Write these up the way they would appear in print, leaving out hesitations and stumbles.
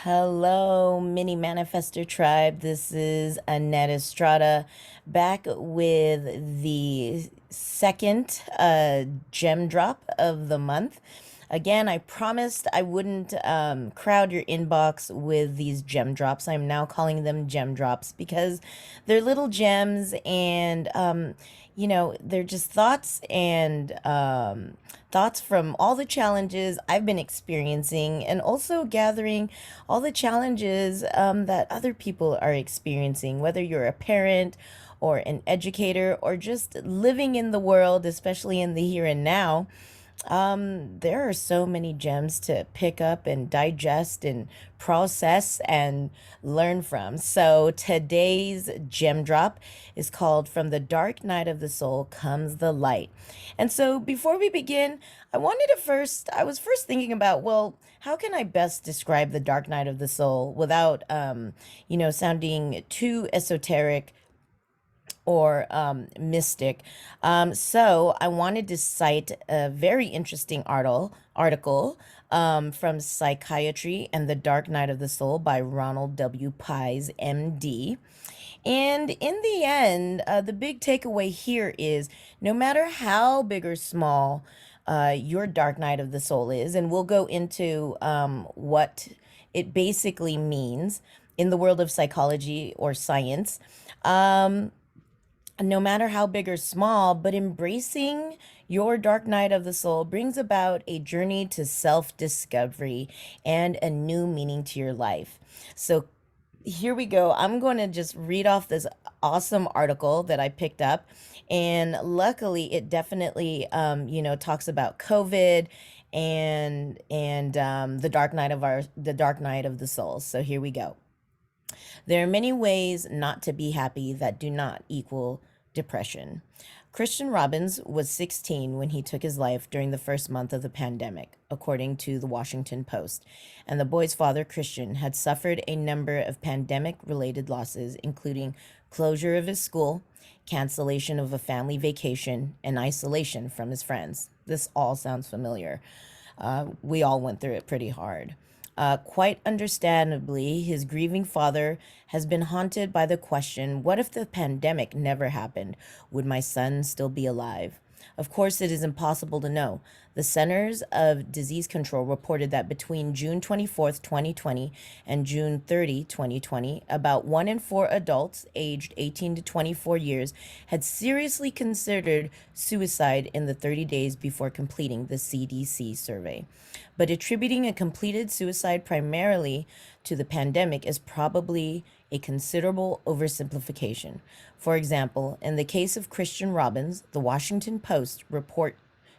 Hello, mini manifester tribe. This is Annette Estrada back with the second gem drop of the month. Again, I promised I wouldn't crowd your inbox with these gem drops. I'm now calling them gem drops because they're little gems and, they're just thoughts and thoughts from all the challenges I've been experiencing and also gathering all the challenges that other people are experiencing, whether you're a parent or an educator or just living in the world, especially in the here and now. There are so many gems to pick up and digest and process and learn from. So today's gem drop is called From the Dark Night of the Soul Comes the Light. And so before we begin, I was first thinking about, well, how can I best describe the dark night of the soul without, sounding too esoteric or mystic. So I wanted to cite a very interesting article from Psychiatry and the Dark Night of the Soul by Ronald W. Pies, MD. And in the end, the big takeaway here is no matter how big or small your dark night of the soul is, and we'll go into what it basically means in the world of psychology or science. No matter how big or small, but embracing your dark night of the soul brings about a journey to self discovery and a new meaning to your life. So, here we go. I'm going to just read off this awesome article that I picked up. And luckily, it definitely, talks about COVID and the dark night of the soul. So here we go. There are many ways not to be happy that do not equal depression. Christian Robbins was 16 when he took his life during the first month of the pandemic, according to the Washington Post. And the boy's father, Christian, had suffered a number of pandemic related losses, including closure of his school, cancellation of a family vacation, and isolation from his friends. This all sounds familiar. We all went through it pretty hard. Quite understandably, his grieving father has been haunted by the question, what if the pandemic never happened? Would my son still be alive? Of course, it is impossible to know. The Centers of Disease Control reported that between June 24th, 2020 and June 30, 2020, about 1 in 4 adults aged 18 to 24 years had seriously considered suicide in the 30 days before completing the CDC survey. But attributing a completed suicide primarily to the pandemic is probably a considerable oversimplification. For example, in the case of Christian Robbins, the Washington Post report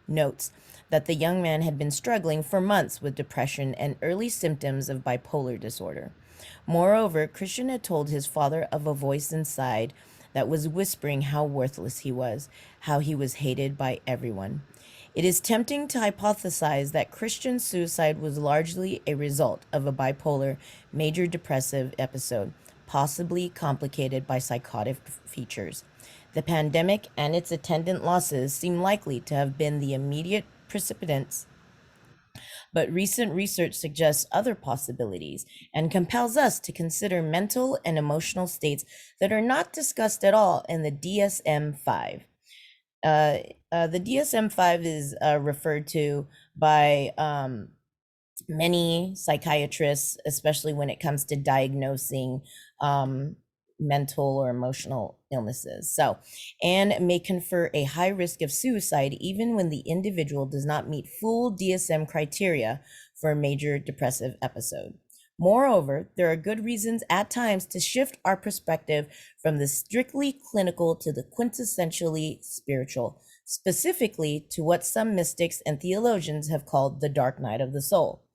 notes that the young man had been struggling for months with depression and early symptoms of bipolar disorder. Moreover, Christian had told his father of a voice inside that was whispering how worthless he was, how he was hated by everyone. It is tempting to hypothesize that Christian's suicide was largely a result of a bipolar major depressive episode, possibly complicated by psychotic features. The pandemic and its attendant losses seem likely to have been the immediate precipitants, but recent research suggests other possibilities and compels us to consider mental and emotional states that are not discussed at all in the DSM 5. The DSM 5 is referred to by many psychiatrists, especially when it comes to diagnosing mental or emotional illnesses. So, and may confer a high risk of suicide even when the individual does not meet full DSM criteria for a major depressive episode. Moreover, there are good reasons at times to shift our perspective from the strictly clinical to the quintessentially spiritual, specifically to what some mystics and theologians have called the dark night of the soul.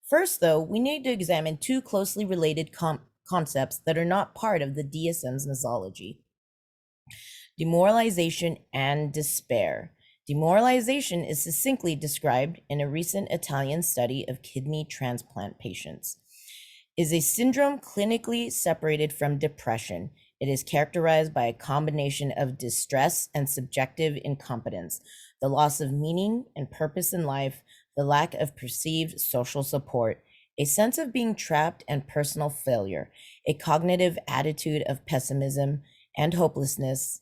First, though, we need to examine two closely related concepts that are not part of the DSM's nosology: demoralization and despair. Demoralization is succinctly described in a recent Italian study of kidney transplant patients. Is a syndrome clinically separated from depression. It is characterized by a combination of distress and subjective incompetence, the loss of meaning and purpose in life, the lack of perceived social support, a sense of being trapped and personal failure, a cognitive attitude of pessimism and helplessness.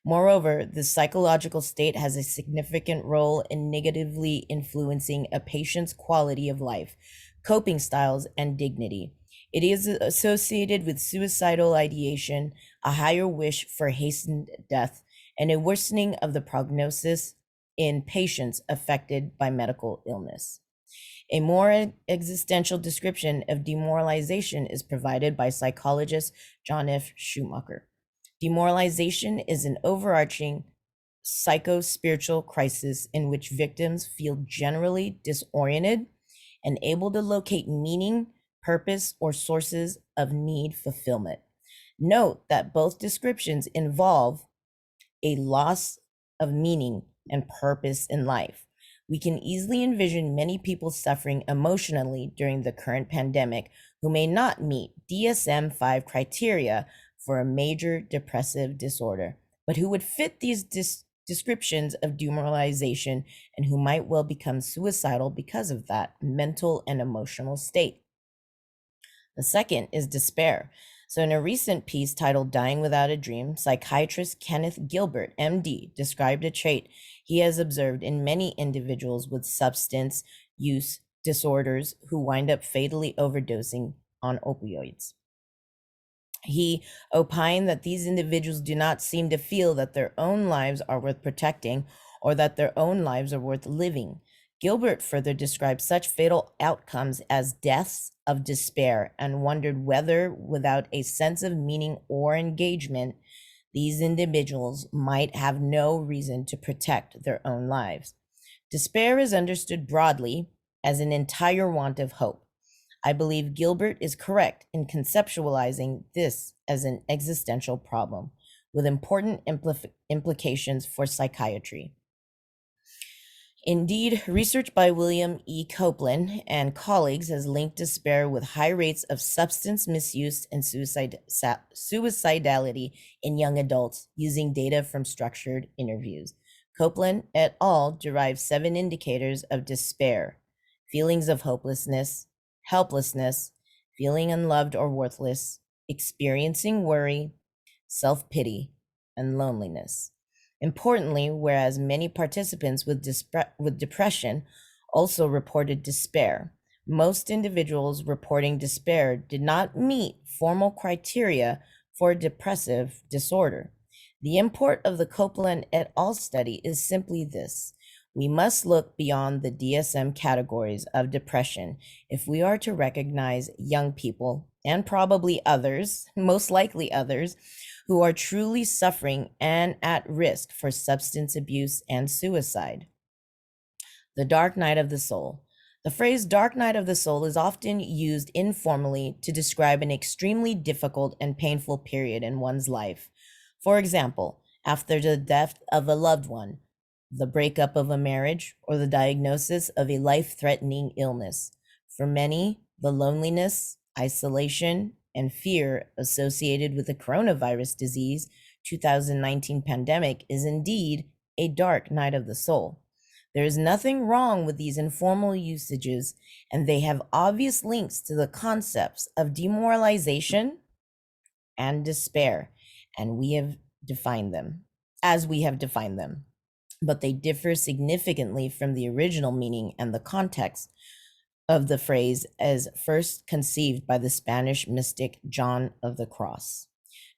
Moreover, the psychological state has a significant role in negatively influencing a patient's quality of life, coping styles, and dignity. It is associated with suicidal ideation, a higher wish for hastened death, and a worsening of the prognosis in patients affected by medical illness. A more existential description of demoralization is provided by psychologist John F. Schumacher. Demoralization is an overarching psycho-spiritual crisis in which victims feel generally disoriented and able to locate meaning, purpose, or sources of need fulfillment. Note that both descriptions involve a loss of meaning and purpose in life. We can easily envision many people suffering emotionally during the current pandemic who may not meet DSM 5 criteria for a major depressive disorder, but who would fit these descriptions of demoralization and who might well become suicidal because of that mental and emotional state. The second is despair. So, in a recent piece titled Dying Without a Dream, psychiatrist Kenneth Gilbert, MD, described a trait he has observed in many individuals with substance use disorders who wind up fatally overdosing on opioids. He opined that these individuals do not seem to feel that their own lives are worth protecting or that their own lives are worth living. Gilbert further described such fatal outcomes as deaths of despair and wondered whether, without a sense of meaning or engagement, these individuals might have no reason to protect their own lives. Despair is understood broadly as an entire want of hope. I believe Gilbert is correct in conceptualizing this as an existential problem with important implications for psychiatry. Indeed, research by William E. Copeland and colleagues has linked despair with high rates of substance misuse and suicidality in young adults using data from structured interviews. Copeland et al. Derived 7 indicators of despair: feelings of hopelessness, helplessness, feeling unloved or worthless, experiencing worry, self-pity, and loneliness. Importantly, whereas many participants with depression also reported despair, most individuals reporting despair did not meet formal criteria for a depressive disorder. The import of the Copeland et al. Study is simply this: we must look beyond the DSM categories of depression if we are to recognize young people, and probably others, most likely others, who are truly suffering and at risk for substance abuse and suicide. The dark night of the soul. The phrase dark night of the soul is often used informally to describe an extremely difficult and painful period in one's life. For example, after the death of a loved one, the breakup of a marriage, or the diagnosis of a life-threatening illness. For many, the loneliness, isolation, and fear associated with the coronavirus disease 2019 pandemic is indeed a dark night of the soul. There is nothing wrong with these informal usages, and they have obvious links to the concepts of demoralization and despair, and we have defined them as we have defined them. But they differ significantly from the original meaning and the context of the phrase as first conceived by the Spanish mystic John of the Cross.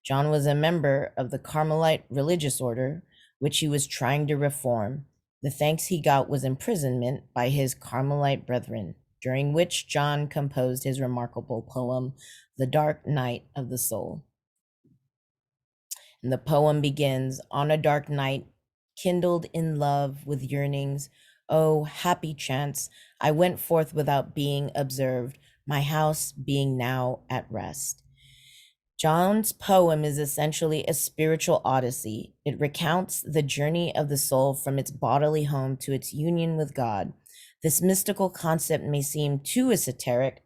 John was a member of the Carmelite religious order, which he was trying to reform. The thanks he got was imprisonment by his Carmelite brethren, during which John composed his remarkable poem, The Dark Night of the Soul. And the poem begins, on a dark night, kindled in love with yearnings, oh, happy chance, I went forth without being observed, my house being now at rest. John's poem is essentially a spiritual odyssey. It recounts the journey of the soul from its bodily home to its union with God. This mystical concept may seem too esoteric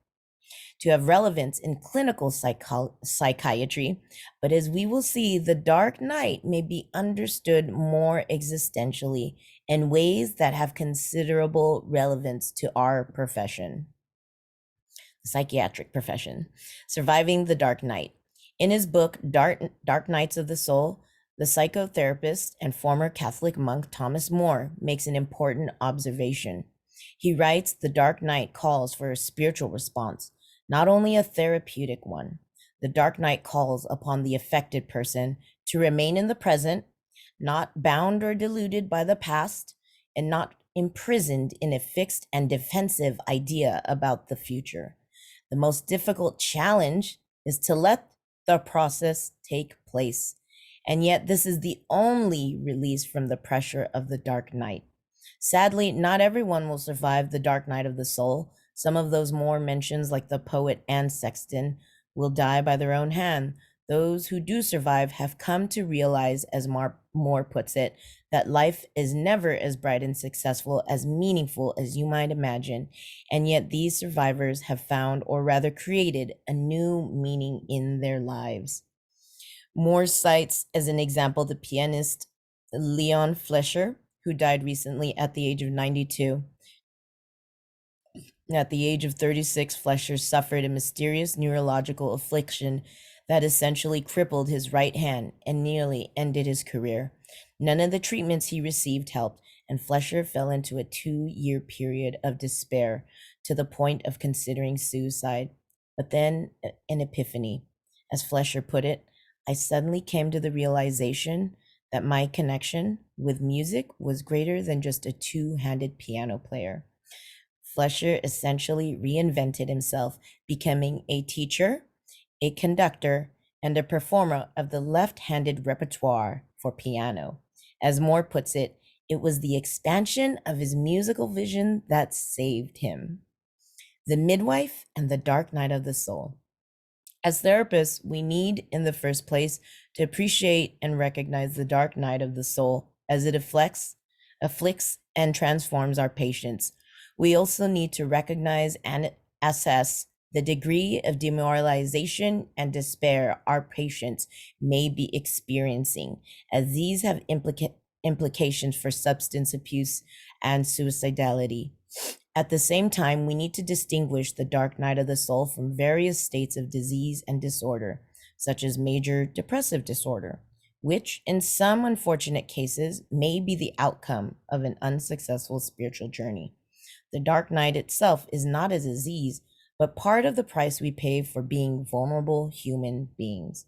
to have relevance in clinical psychiatry, but as we will see, the dark night may be understood more existentially in ways that have considerable relevance to our profession. psychiatric profession, surviving the dark night. In his book, Dark Nights of the Soul, the psychotherapist and former Catholic monk Thomas More makes an important observation. He writes, the dark night calls for a spiritual response, not only a therapeutic one. The dark night calls upon the affected person to remain in the present, not bound or deluded by the past, and not imprisoned in a fixed and defensive idea about the future. The most difficult challenge is to let the process take place. And yet, this is the only release from the pressure of the dark night. Sadly, not everyone will survive the dark night of the soul. Some of those More mentions, like the poet Anne Sexton, will die by their own hand. Those who do survive have come to realize, as More puts it, that life is never as bright and successful, as meaningful as you might imagine. And yet these survivors have found, or rather created, a new meaning in their lives. More cites as an example the pianist Leon Flesher, who died recently at the age of 92. At the age of 36, Flesher suffered a mysterious neurological affliction that essentially crippled his right hand and nearly ended his career. None of the treatments he received helped, and Flesher fell into a 2-year period of despair to the point of considering suicide. But then an epiphany. As Flesher put it, I suddenly came to the realization that my connection with music was greater than just a two-handed piano player. Flesher essentially reinvented himself, becoming a teacher, a conductor, and a performer of the left-handed repertoire for piano. As More puts it, it was the expansion of his musical vision that saved him. The Midwife and the Dark Night of the Soul. As therapists, we need, in the first place, to appreciate and recognize the dark night of the soul as it afflicts, and transforms our patients. We also need to recognize and assess the degree of demoralization and despair our patients may be experiencing, as these have implications for substance abuse and suicidality. At the same time, we need to distinguish the dark night of the soul from various states of disease and disorder, such as major depressive disorder, which in some unfortunate cases may be the outcome of an unsuccessful spiritual journey. The dark night itself is not a disease, but part of the price we pay for being vulnerable human beings.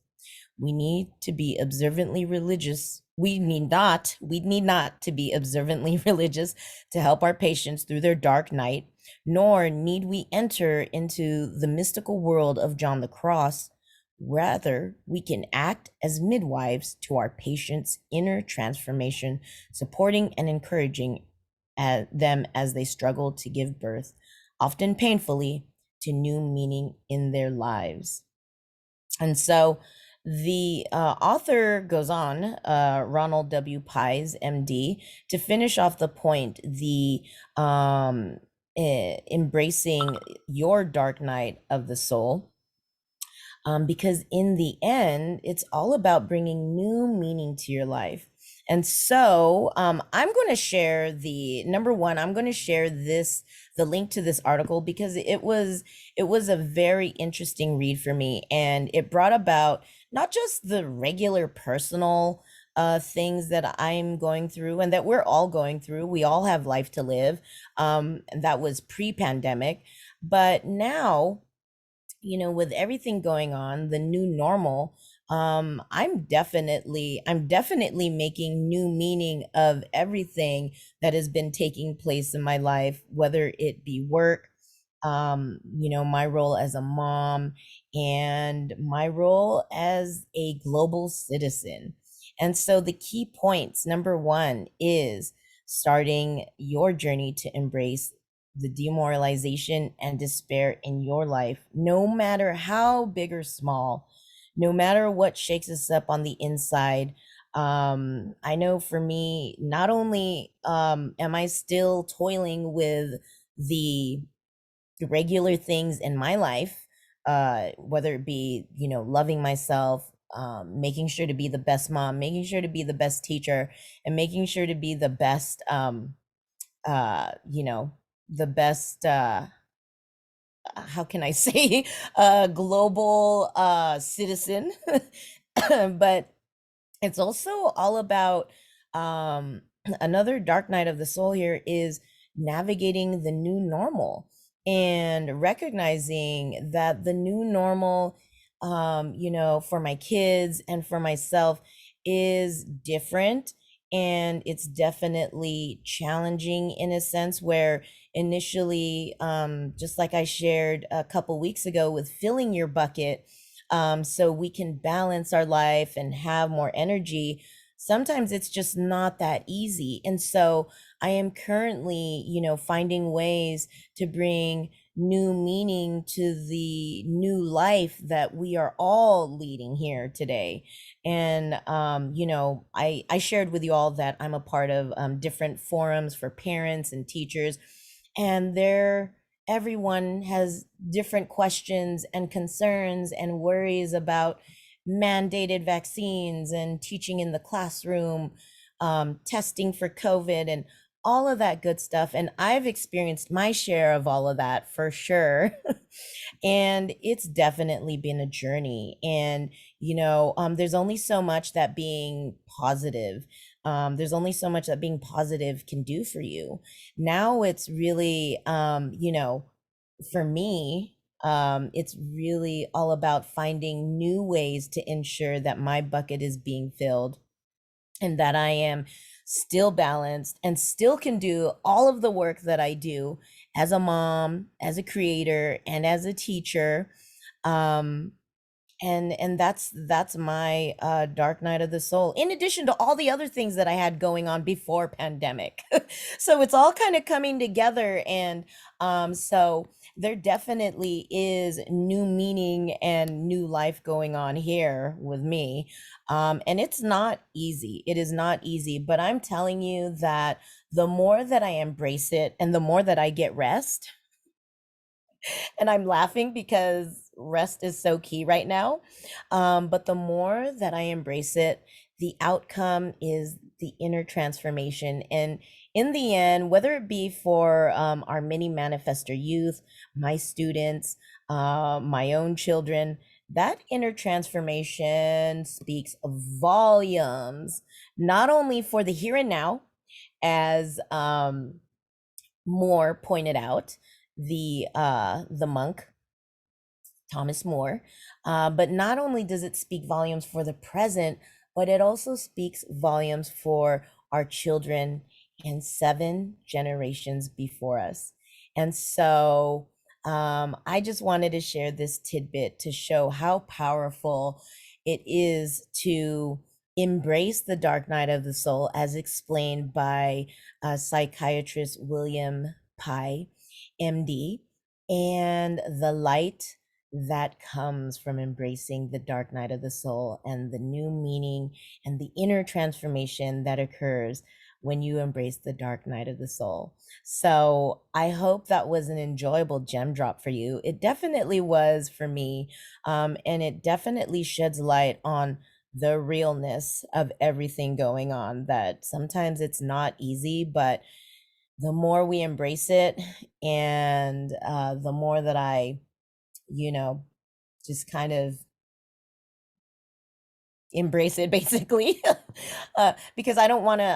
We need to be observantly religious. We need not to be observantly religious to help our patients through their dark night, nor need we enter into the mystical world of John the Cross. Rather, we can act as midwives to our patients' inner transformation, supporting and encouraging them as they struggle to give birth, often painfully, to new meaning in their lives. And so the author goes on, Ronald W. Pies, MD, to finish off the point, the embracing your dark night of the soul. Because in the end, it's all about bringing new meaning to your life. And so I'm going to share I'm going to share the link to this article, because it was a very interesting read for me, and it brought about not just the regular personal things that I'm going through and that we're all going through. We all have life to live. And that was pre-pandemic, but now, with everything going on, the new normal, I'm definitely making new meaning of everything that has been taking place in my life, whether it be work, my role as a mom, and my role as a global citizen. And so the key points, number one, is starting your journey to embrace the demoralization and despair in your life, no matter how big or small, no matter what shakes us up on the inside. I know for me, not only am I still toiling with the regular things in my life, whether it be, loving myself, making sure to be the best mom, making sure to be the best teacher, and making sure to be the best, the best how can I say, global citizen. But it's also all about um another dark night of the soul here is navigating the new normal and recognizing that the new normal, for my kids and for myself, is different, and it's definitely challenging in a sense where initially, just like I shared a couple weeks ago with filling your bucket, so we can balance our life and have more energy. Sometimes it's just not that easy. And so I am currently, finding ways to bring new meaning to the new life that we are all leading here today. And, I shared with you all that I'm a part of different forums for parents and teachers, and everyone has different questions and concerns and worries about mandated vaccines and teaching in the classroom, testing for COVID, and all of that good stuff. And I've experienced my share of all of that for sure. And it's definitely been a journey. And, there's only so much that being positive, there's only so much that being positive can do for you. Now it's really, for me, it's really all about finding new ways to ensure that my bucket is being filled and that I am still balanced and still can do all of the work that I do as a mom, as a creator, and as a teacher. Um, and that's my dark night of the soul, in addition to all the other things that I had going on before pandemic. So it's all kind of coming together. And so there definitely is new meaning and new life going on here with me. And it's not easy, it is not easy, but I'm telling you that the more that I embrace it and the more that I get rest, and I'm laughing because rest is so key right now. But the more that I embrace it, the outcome is the inner transformation. And in the end, whether it be for our mini manifestor youth, my students, my own children, that inner transformation speaks volumes, not only for the here and now, as Moore pointed out, the monk Thomas More. But not only does it speak volumes for the present, but it also speaks volumes for our children and 7 generations before us. And so I just wanted to share this tidbit to show how powerful it is to embrace the dark night of the soul, as explained by psychiatrist William Pye, MD, and the light that comes from embracing the dark night of the soul and the new meaning and the inner transformation that occurs when you embrace the dark night of the soul. So I hope that was an enjoyable gem drop for you. It definitely was for me. And it definitely sheds light on the realness of everything going on, that sometimes it's not easy, but the more we embrace it, and the more that I, you know, just kind of embrace it basically. Because I don't want to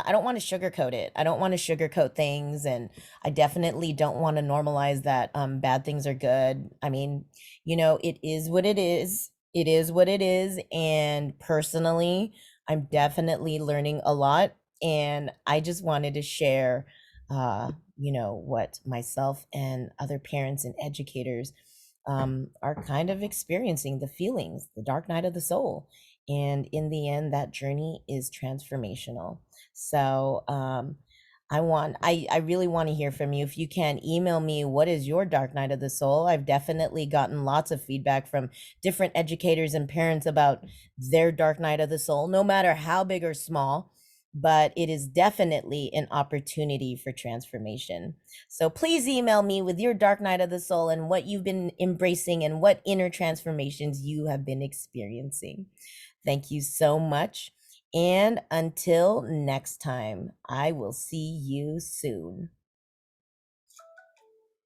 sugarcoat it. I don't want to sugarcoat things, and I definitely don't want to normalize that bad things are good. I mean, it is what it is. It is what it is. And personally, I'm definitely learning a lot, and I just wanted to share what myself and other parents and educators are kind of experiencing, the feelings, the dark night of the soul. And in the end, that journey is transformational. So I really want to hear from you. If you can email me, what is your dark night of the soul? I've definitely gotten lots of feedback from different educators and parents about their dark night of the soul, no matter how big or small, but it is definitely an opportunity for transformation. So please email me with your dark night of the soul and what you've been embracing and what inner transformations you have been experiencing. Thank you so much. And until next time, I will see you soon.